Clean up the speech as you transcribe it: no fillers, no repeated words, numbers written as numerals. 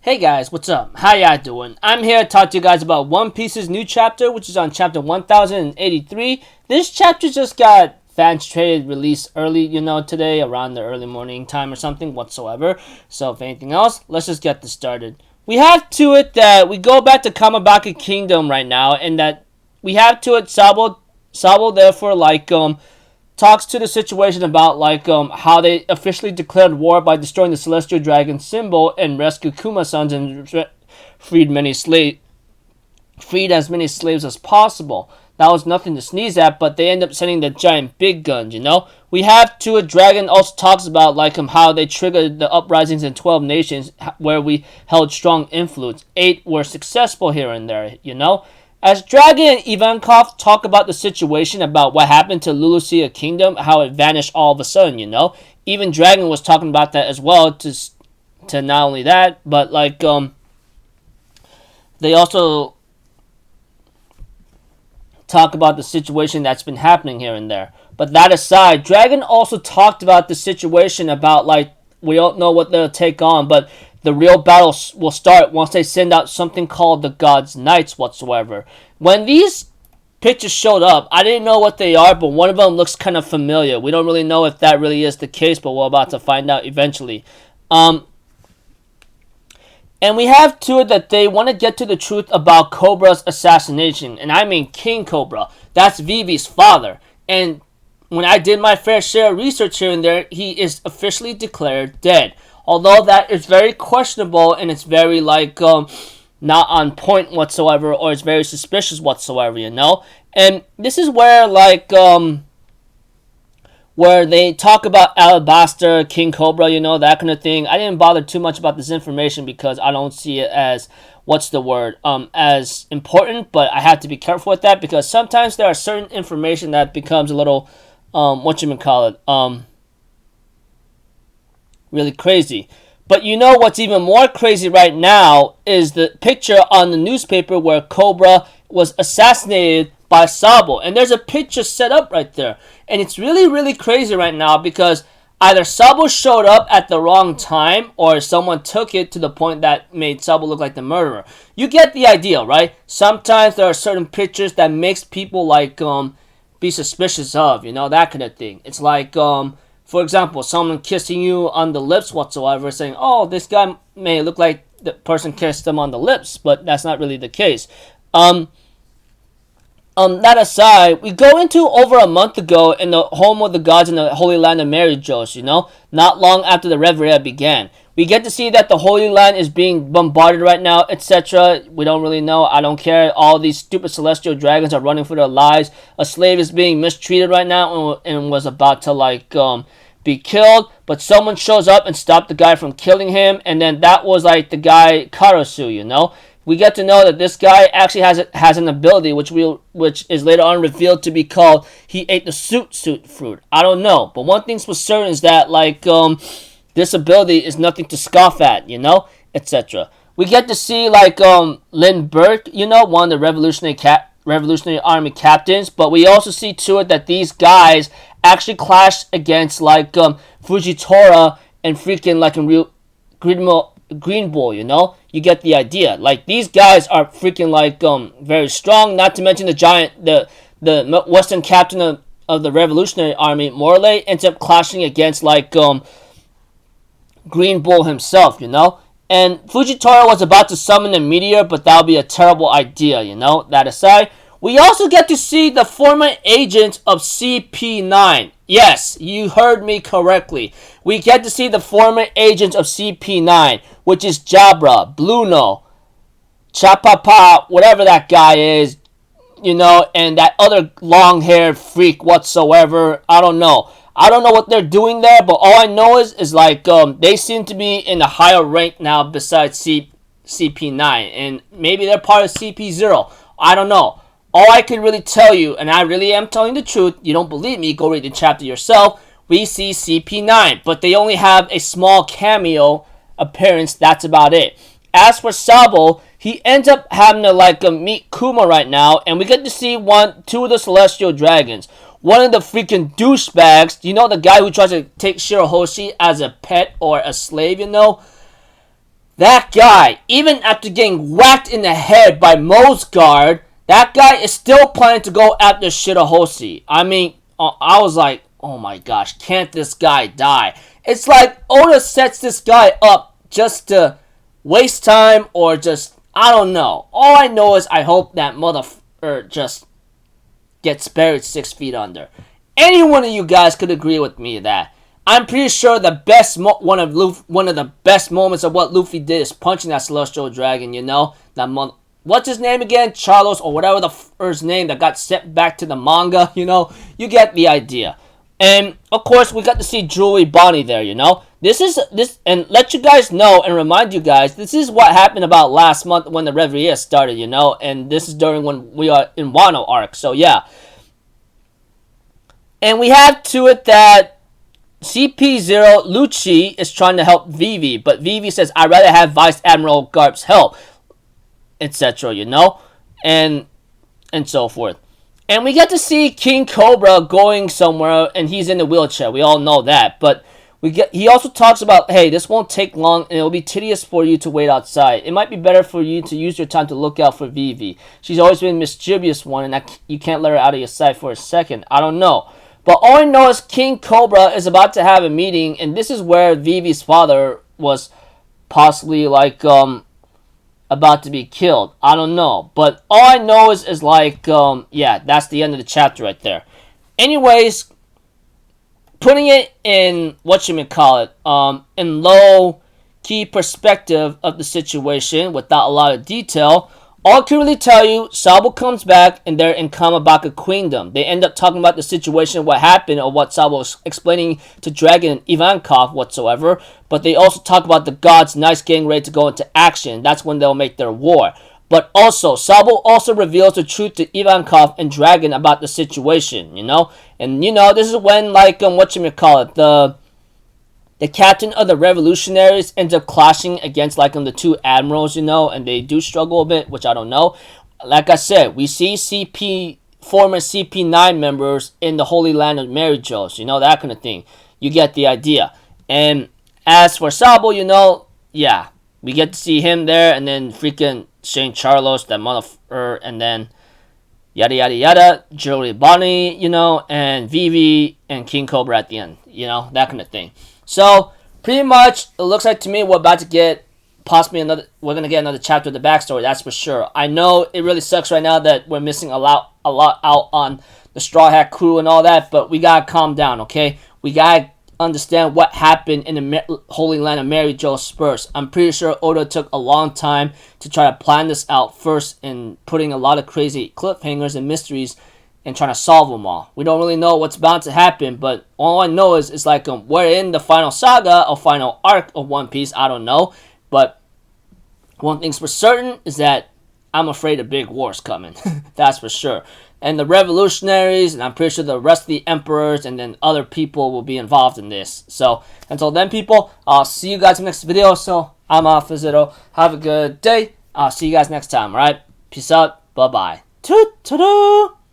Hey guys, what's up? How y'all doing? I'm here to talk to you guys about One Piece's new chapter, which is on chapter 1083. This chapter just got fans traded released early, today around the early morning time or something whatsoever. So if anything else, let's just get this started. We have to it that we go back to Kamabaka Kingdom right now, and that we have to it Sabo therefore talks to the situation about how they officially declared war by destroying the Celestial Dragon symbol and rescued Kuma-sons and freed as many slaves as possible. That was nothing to sneeze at, but they end up sending the giant big guns, We have to a Dragon also talks about how they triggered the uprisings in 12 nations where we held strong influence. 8 were successful here and there, As Dragon and Ivankov talk about the situation about what happened to Lulusia Kingdom, how it vanished all of a sudden, Even Dragon was talking about that as well, to not only that, but they also talk about the situation that's been happening here and there. But that aside, Dragon also talked about the situation about we don't know what they'll take on, but the real battle will start once they send out something called the God's Knights whatsoever. When these pictures showed up, I didn't know what they are, but one of them looks kind of familiar. We don't really know if that really is the case, but we're about to find out eventually. And we have to it that they want to get to the truth about Cobra's assassination. And I mean King Cobra. That's Vivi's father. And when I did my fair share of research here and there, he is officially declared dead. Although that is very questionable and it's very not on point whatsoever, or it's very suspicious whatsoever, And this is where where they talk about Alabaster, King Cobra, that kind of thing. I didn't bother too much about this information because I don't see it as as important, but I have to be careful with that because sometimes there are certain information that becomes a little really crazy. But what's even more crazy right now is the picture on the newspaper where Cobra was assassinated by Sabo. And there's a picture set up right there. And it's really, really crazy right now because either Sabo showed up at the wrong time or someone took it to the point that made Sabo look like the murderer. You get the idea, right? Sometimes there are certain pictures that makes people be suspicious of, that kind of thing. It's for example, someone kissing you on the lips whatsoever, saying, oh, this guy may look like the person kissed them on the lips, but that's not really the case. That aside, we go into over a month ago in the home of the gods in the Holy Land of Marejos, not long after the Reverie began. We get to see that the Holy Land is being bombarded right now, etc. We don't really know. I don't care. All these stupid celestial dragons are running for their lives. A slave is being mistreated right now and was about to be killed. But someone shows up and stopped the guy from killing him. And then that was the guy Karasu, We get to know that this guy actually has an ability which is later on revealed to be called he ate the suit fruit. I don't know. But one thing's for certain is that this ability is nothing to scoff at, etc. We get to see Lynn Burke, one of the Revolutionary Army captains, but we also see to it that these guys actually clashed against Fujitora and freaking Green Bull, You get the idea. These guys are freaking very strong, not to mention the Western captain of the Revolutionary Army, Morley, ends up clashing against Green Bull himself, And Fujitora was about to summon a meteor, but that would be a terrible idea, That aside, we also get to see the former agent of CP9. Yes, you heard me correctly. We get to see the former agent of CP9, which is Jabra, Bluno, Chapapa, whatever that guy is, and that other long-haired freak whatsoever. I don't know. I don't know what they're doing there, but all I know is they seem to be in a higher rank now besides CP9, and maybe they're part of CP0. I don't know. All I can really tell you, and I really am telling the truth, you don't believe me, go read the chapter yourself, we see CP9, but they only have a small cameo appearance, that's about it. As for Sabo, he ends up having to meet Kuma right now, and we get to see two of the Celestial Dragons. One of the freaking douchebags, the guy who tries to take Shirahoshi as a pet or a slave, That guy, even after getting whacked in the head by Mo's guard, that guy is still planning to go after Shirahoshi. I mean, I was like, oh my gosh, can't this guy die? It's like Oda sets this guy up just to waste time or just, I don't know. All I know is I hope that motherfucker just gets buried 6 feet under. Any one of you guys could agree with me that. I'm pretty sure the best one of the best moments of what Luffy did is punching that celestial dragon. You know that what's his name again? Charlos or whatever the first name that got sent back to the manga. You know, you get the idea. And of course, we got to see Julie Bonnie there. You know, this and let you guys know and remind you guys, this is what happened about last month when the Reverie started. You know, and this is during when we are in Wano arc. So yeah, and we have to it that CP0 Lucci is trying to help Vivi, but Vivi says, I'd rather have Vice Admiral Garp's help, etc., you know, and so forth. And we get to see King Cobra going somewhere, and he's in a wheelchair. We all know that, but he also talks about, hey, this won't take long, and it'll be tedious for you to wait outside. It might be better for you to use your time to look out for Vivi. She's always been a mischievous one, and you can't let her out of your sight for a second. I don't know. But all I know is King Cobra is about to have a meeting, and this is where Vivi's father was possibly, like, about to be killed. I don't know. But all I know is like, yeah, that's the end of the chapter right there. Anyways, putting it in, in low-key perspective of the situation without a lot of detail, all I can really tell you, Sabo comes back and they're in Kamabaka Queendom. They end up talking about the situation, what happened, or what Sabo was explaining to Dragon and Ivankov whatsoever. But they also talk about the gods' knights getting ready to go into action. That's when they'll make their war. But also, Sabo also reveals the truth to Ivankov and Dragon about the situation, you know? And, you know, this is when, like, the captain of the revolutionaries ends up clashing against, like, the two admirals, you know, and they do struggle a bit, which I don't know. Like I said, we see former CP9 members in the Holy Land of Marijos, you know, that kind of thing. You get the idea. And as for Sabo, you know, yeah, we get to see him there, and then freaking Shane Charlos, that motherfucker, and then yada yada yada, Joey Bonnie, you know, and Vivi and King Cobra at the end, you know, that kind of thing. So, pretty much, it looks like to me we're about to get we're going to get another chapter of the backstory, that's for sure. I know it really sucks right now that we're missing a lot out on the Straw Hat crew and all that, but we got to calm down, okay? We got to understand what happened in the Holy Land of Mary Jo Spurs. I'm pretty sure Oda took a long time to try to plan this out first and putting a lot of crazy cliffhangers and mysteries and trying to solve them all. We don't really know what's about to happen, but all I know is it's like we're in the final saga or final arc of One Piece. I don't know, but one thing's for certain is that I'm afraid a big war's coming. That's for sure. And the revolutionaries, and I'm pretty sure the rest of the emperors and then other people will be involved in this. So, until then, people, I'll see you guys in the next video. So, I'm off, Zero. Have a good day. I'll see you guys next time, alright? Peace out. Bye-bye. Toot-toot-toot.